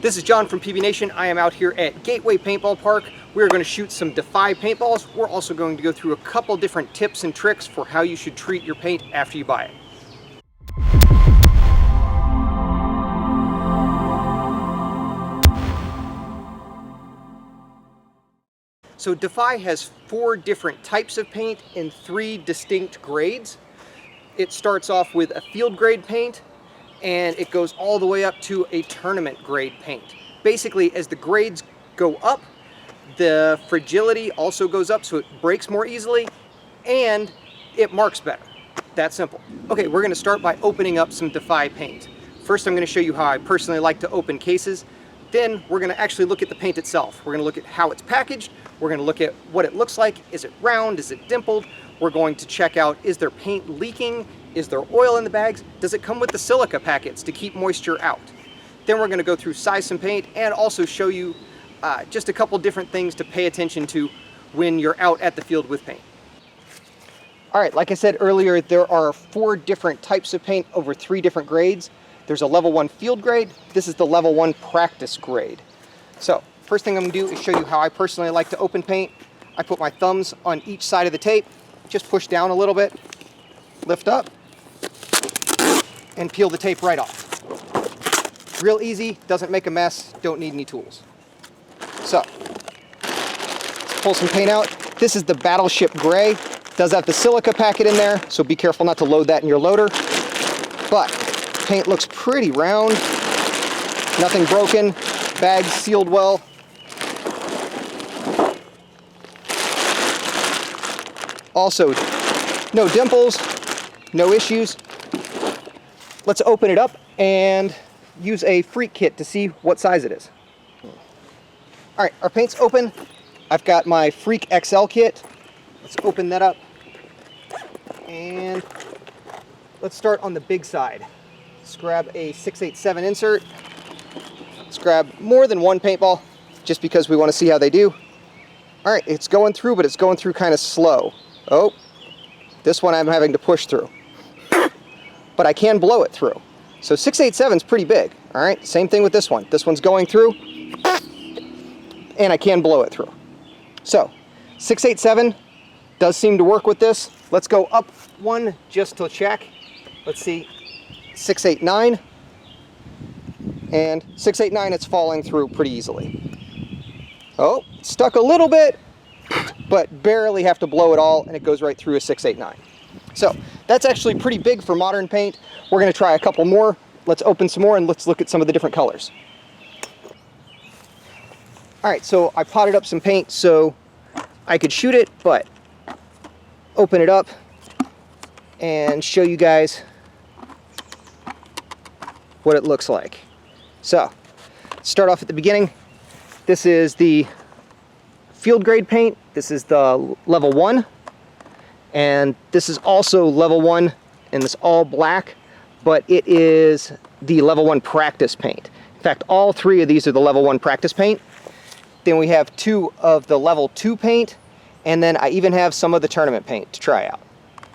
This is John from PbNation. I am out here at Gateway Paintball Park. We're going to shoot some DEFY paintballs. We're also going to go through a couple different tips and tricks for how you should treat your paint after you buy it. So DEFY has 4 different types of paint in 3 distinct grades. It starts off with a field grade paint, and it goes all the way up to a tournament grade paint. Basically, as the grades go up, the fragility also goes up, so it breaks more easily, and it marks better. That simple. Okay, we're gonna start by opening up some DEFY paint. First, I'm gonna show you how I personally like to open cases. Then we're gonna actually look at the paint itself. We're gonna look at how it's packaged. We're gonna look at what it looks like. Is it round? Is it dimpled? We're going to check out, is there paint leaking? Is there oil in the bags? Does it come with the silica packets to keep moisture out? Then we're gonna go through size some paint and also show you just a couple different things to pay attention to when you're out at the field with paint. All right, like I said earlier, there are 4 different types of paint over 3 different grades. There's a level 1 field grade. This is the level 1 practice grade. So first thing I'm gonna do is show you how I personally like to open paint. I put my thumbs on each side of the tape, just push down a little bit, lift up, and peel the tape right off. Real easy, doesn't make a mess, don't need any tools. So, let's pull some paint out. This is the Battleship Gray. Does have the silica packet in there, so be careful not to load that in your loader. But paint looks pretty round, nothing broken, bags sealed well. Also, no dimples, no issues. Let's open it up and use a freak kit to see what size it is. All right, our paint's open. I've got my Freak XL kit. Let's open that up. And let's start on the big side. Let's grab a 687 insert. Let's grab more than 1 paintball, just because we want to see how they do. All right, it's going through, but it's going through kind of slow. Oh, this one I'm having to push through. But I can blow it through. So 687 is pretty big, all right? Same thing with this one. This one's going through, and I can blow it through. So 687 does seem to work with this. Let's go up 1 just to check. Let's see, 689. And 689, it's falling through pretty easily. Oh, stuck a little bit, but barely have to blow it all, and it goes right through a 689. So that's actually pretty big for modern paint. We're gonna try a couple more. Let's open some more and let's look at some of the different colors. All right, so I potted up some paint so I could shoot it, but open it up and show you guys what it looks like. So, start off at the beginning. This is the field grade paint. This is the level 1. And this is also level 1, and it's all black, but it is the level 1 practice paint. In fact, all 3 of these are the level 1 practice paint. Then we have 2 of the level 2 paint, and then I even have some of the tournament paint to try out.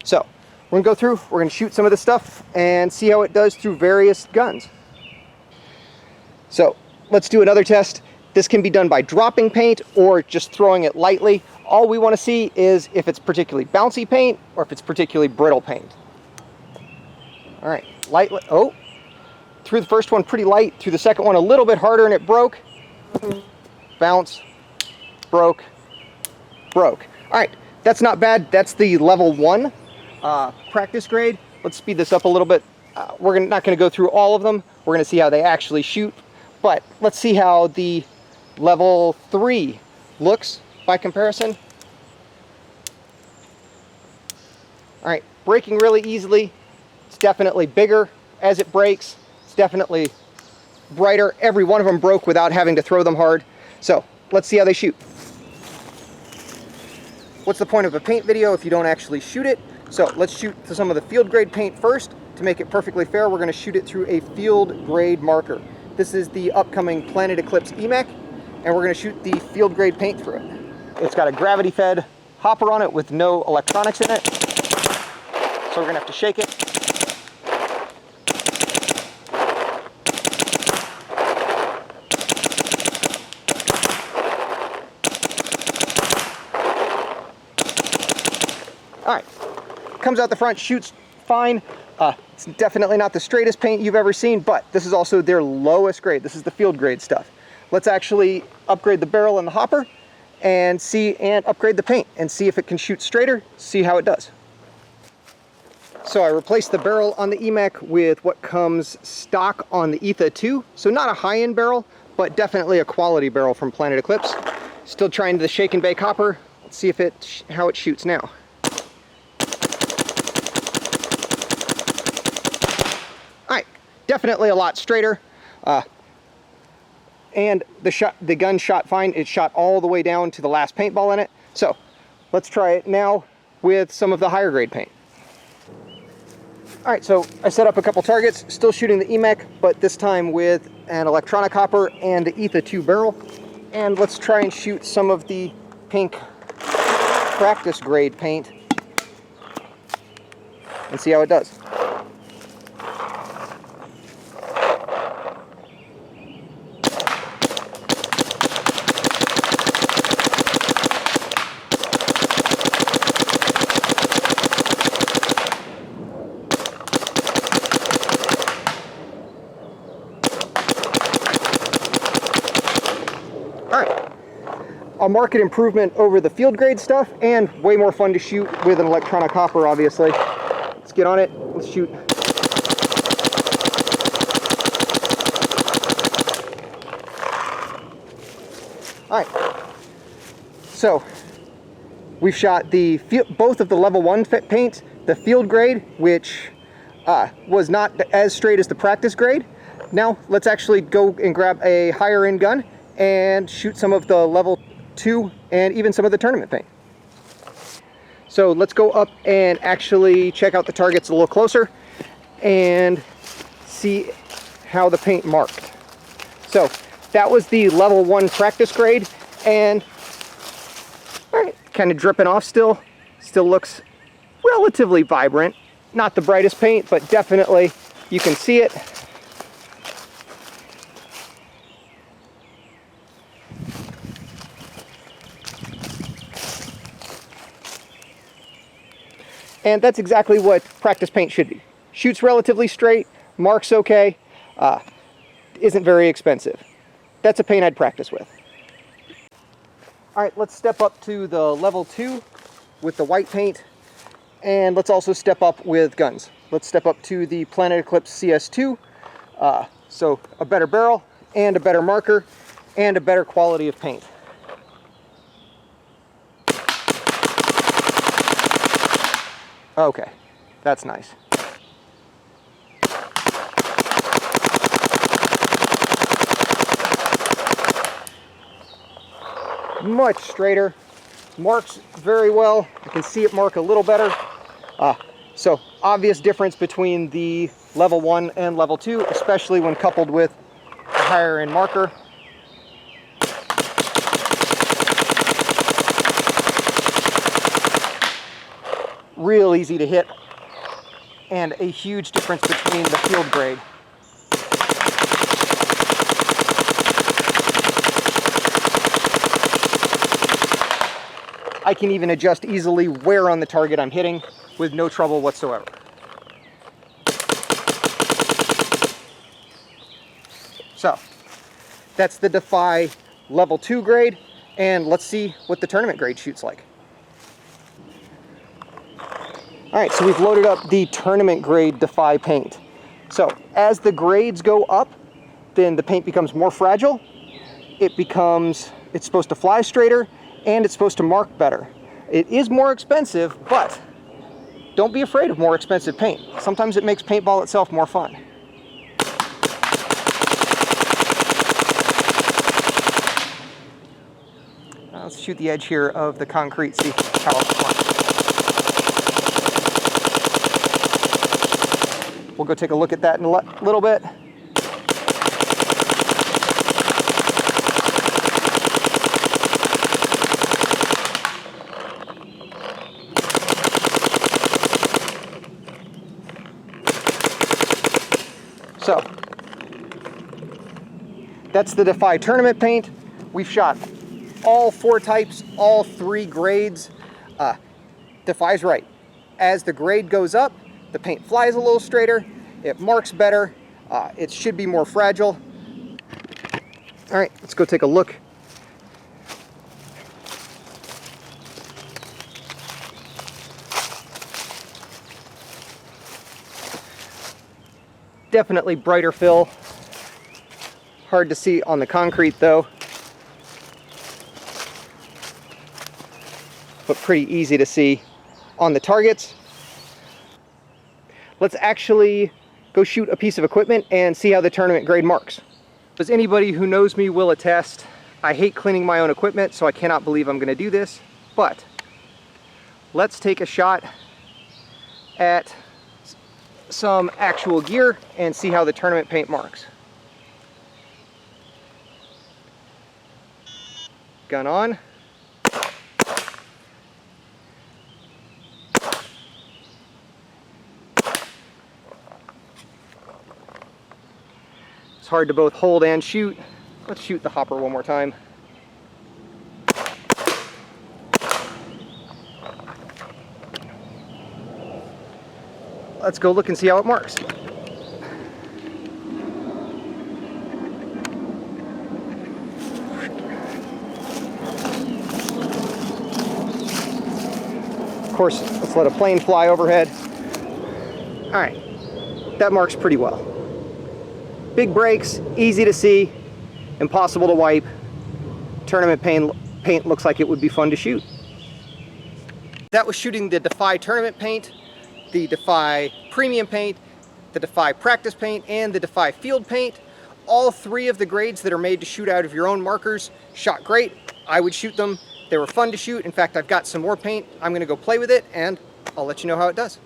So, we're gonna go through, we're gonna shoot some of this stuff and see how it does through various guns. So, let's do another test. This can be done by dropping paint or just throwing it lightly. All we want to see is if it's particularly bouncy paint or if it's particularly brittle paint. All right, lightly. Oh, through the first one pretty light, through the second one a little bit harder, and it broke. Bounce, broke, broke. All right, that's not bad. That's the level 1 practice grade. Let's speed this up a little bit. We're not going to go through all of them. We're going to see how they actually shoot. But let's see how the level 3 looks by comparison. All right, breaking really easily. It's definitely bigger as it breaks. It's definitely brighter. Every one of them broke without having to throw them hard. So let's see how they shoot. What's the point of a paint video if you don't actually shoot it? So let's shoot some of the field grade paint first. To make it perfectly fair, we're going to shoot it through a field grade marker. This is the upcoming Planet Eclipse EMAC, and we're going to shoot the field grade paint through it. It's got a gravity fed hopper on it with no electronics in it, so we're going to have to shake it. comes out the front, shoots fine. It's definitely not the straightest paint you've ever seen, but this is also their lowest grade. This is the field grade stuff. Let's actually upgrade the barrel and the hopper and upgrade the paint and see if it can shoot straighter, see how it does. So I replaced the barrel on the EMAC with what comes stock on the ETHA 2. So not a high-end barrel, but definitely a quality barrel from Planet Eclipse. Still trying the shake and bake hopper. Let's see if how it shoots now. Alright, definitely a lot straighter. And the gun shot fine. It shot all the way down to the last paintball in it. So let's try it now with some of the higher grade paint. Alright, so I set up a couple targets, still shooting the EMAC, but this time with an electronic hopper and the ETHA 2 barrel. And let's try and shoot some of the pink practice grade paint and see how it does. Alright, a market improvement over the field grade stuff and way more fun to shoot with an electronic hopper, obviously. Let's get on it, let's shoot. Alright, so we've shot both of the level 1 paints, the field grade, which was not as straight as the practice grade. Now let's actually go and grab a higher end gun and shoot some of the level 2 and even some of the tournament paint. So let's go up and actually check out the targets a little closer and see how the paint marked. So that was the level 1 practice grade, and kind of dripping off still looks relatively vibrant. Not the brightest paint, but definitely you can see it. And that's exactly what practice paint should be. Shoots relatively straight, marks okay, isn't very expensive. That's a paint I'd practice with. Alright, let's step up to the level 2 with the white paint, and let's also step up with guns. Let's step up to the Planet Eclipse CS2, so a better barrel, and a better marker, and a better quality of paint. Okay, that's nice. Much straighter, marks very well. I can see it mark a little better. So obvious difference between the level 1 and level 2, especially when coupled with a higher end marker. Real easy to hit, and a huge difference between the field grade. I can even adjust easily where on the target I'm hitting with no trouble whatsoever. So that's the DEFY level 2 grade, and let's see what the tournament grade shoots like. Alright, so we've loaded up the tournament grade DEFY paint. So as the grades go up, then the paint becomes more fragile. It's supposed to fly straighter, and it's supposed to mark better. It is more expensive, but don't be afraid of more expensive paint. Sometimes it makes paintball itself more fun. Let's shoot the edge here of the concrete, see how it marks. We'll go take a look at that in a little bit. So that's the DEFY tournament paint. We've shot all 4 types, all 3 grades. DEFY's right. As the grade goes up, the paint flies a little straighter, it marks better, it should be more fragile. All right, let's go take a look. Definitely brighter fill. Hard to see on the concrete though, but pretty easy to see on the targets. Let's actually go shoot a piece of equipment and see how the tournament grade marks. As anybody who knows me will attest, I hate cleaning my own equipment, so I cannot believe I'm going to do this, but let's take a shot at some actual gear and see how the tournament paint marks. Gun on. It's hard to both hold and shoot. Let's shoot the hopper one more time. Let's go look and see how it marks. Of course, let's let a plane fly overhead. All right, that marks pretty well. Big breaks, easy to see, impossible to wipe. Tournament paint looks like it would be fun to shoot. That was shooting the DEFY tournament paint, the DEFY premium paint, the DEFY practice paint, and the DEFY field paint. All three of the grades that are made to shoot out of your own markers shot great. I would shoot them. They were fun to shoot. In fact, I've got some more paint. I'm going to go play with it, and I'll let you know how it does.